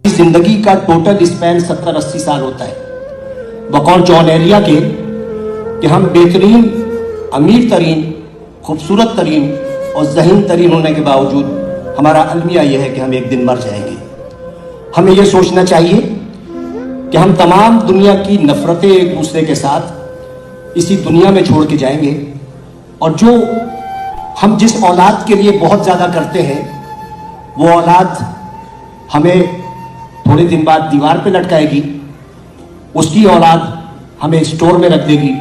जिंदगी का total span 70-80 साल होता है बकौल जॉन एरिया के कि हम बेहतरीन, अमीर तरीन, खूबसूरत तरीन और ज़हीन तरीन होने के बावजूद हमारा अलमिया यह है कि हम एक दिन मर जाएंगे। हमें यह सोचना चाहिए कि हम तमाम दुनिया की नफ़रतें एक दूसरे के साथ इसी दुनिया में छोड़ के जाएंगे, और जो हम जिस औलाद के लिए बहुत ज़्यादा करते हैं वो औलाद हमें थोड़े दिन बाद दीवार पे लटकाएगी, उसकी औलाद हमें स्टोर में रख देगी,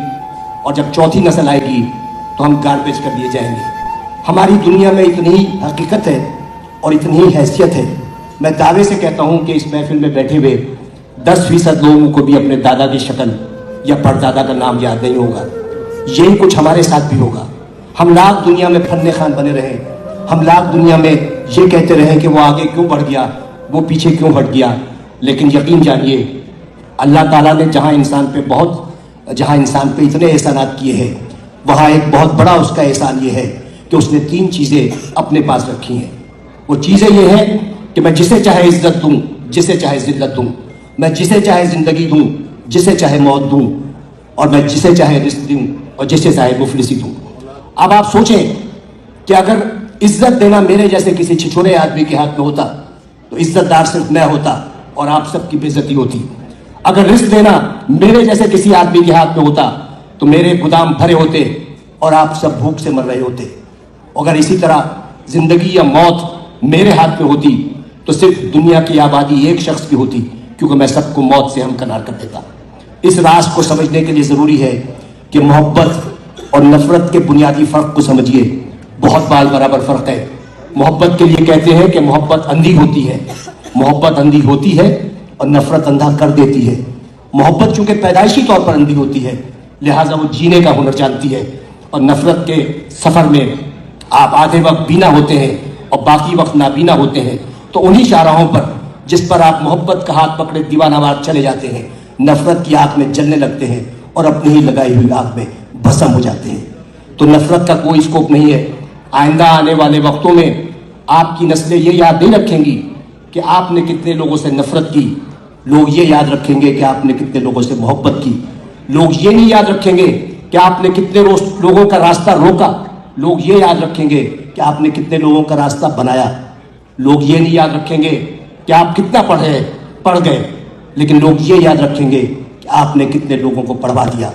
और जब चौथी नस्ल आएगी तो हम गार्बेज कर दिए जाएंगे। हमारी दुनिया में इतनी ही हकीकत है और इतनी ही हैसियत है। मैं दावे से कहता हूँ कि इस महफिल में बैठे हुए 10% लोगों को भी अपने दादा की शक्ल या परदादा का नाम याद नहीं होगा। यही कुछ हमारे साथ भी होगा। हम लाख दुनिया में फन्ने खान बने रहे, हम लाख दुनिया में ये कहते रहे कि वो आगे क्यों बढ़ गया, वो पीछे क्यों हट गया, लेकिन यकीन जानिए अल्लाह ताला ने जहाँ इंसान पे इतने एहसानात किए हैं, वहाँ एक बहुत बड़ा उसका एहसान ये है कि उसने 3 चीज़ें अपने पास रखी हैं। वो चीज़ें ये हैं कि मैं जिसे चाहे इज्जत दूँ, जिसे चाहे जिल्लत दूँ, मैं जिसे चाहे ज़िंदगी दूँ, जिसे चाहे मौत दूँ, और मैं जिसे चाहे रिस्क दूँ और जिसे चाहे मुफलिसी दूँ। अब आप सोचें कि अगर इज्जत देना मेरे जैसे किसी छिछोरे आदमी के हाथ में होता तो इज्जतदार सिर्फ मैं होता और आप सबकी बेइज्जती होती। अगर रिस्क देना मेरे जैसे किसी आदमी के हाथ में होता तो मेरे गोदाम भरे होते और आप सब भूख से मर रहे होते। अगर इसी तरह जिंदगी या मौत मेरे हाथ में होती तो सिर्फ दुनिया की आबादी एक शख्स की होती, क्योंकि मैं सबको मौत से हमकनार कर देता। इस राज को समझने के लिए ज़रूरी है कि मोहब्बत और नफरत के बुनियादी फ़र्क को समझिए। बहुत बाल बराबर फ़र्क है। मोहब्बत के लिए कहते हैं कि मोहब्बत अंधी होती है, मोहब्बत अंधी होती है और नफरत अंधा कर देती है। मोहब्बत चूंकि पैदाइशी तौर पर अंधी होती है, लिहाजा वो जीने का हुनर जानती है, और नफरत के सफ़र में आप आधे वक्त बीना होते हैं और बाकी वक्त नाबीना होते हैं। तो उन्हीं शाहराहों पर जिस पर आप मोहब्बत का हाथ पकड़े दीवानावार चले जाते हैं, नफरत की आग में जलने लगते हैं और अपनी ही लगाई हुई आग में भस्म हो जाते हैं। तो नफरत का कोई स्कोप नहीं है। आइंदा आने वाले वक्तों में आपकी नस्लें ये याद नहीं रखेंगी कि आपने कितने लोगों से नफरत की, लोग ये याद रखेंगे कि आपने कितने लोगों से मोहब्बत की। लोग ये नहीं याद रखेंगे कि आपने कितने लोगों का रास्ता रोका, लोग ये याद रखेंगे कि आपने कितने लोगों का रास्ता बनाया। लोग ये नहीं याद रखेंगे कि आप कितना पढ़ गए, लेकिन लोग ये याद रखेंगे कि आपने कितने लोगों को पढ़वा दिया।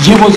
ये वो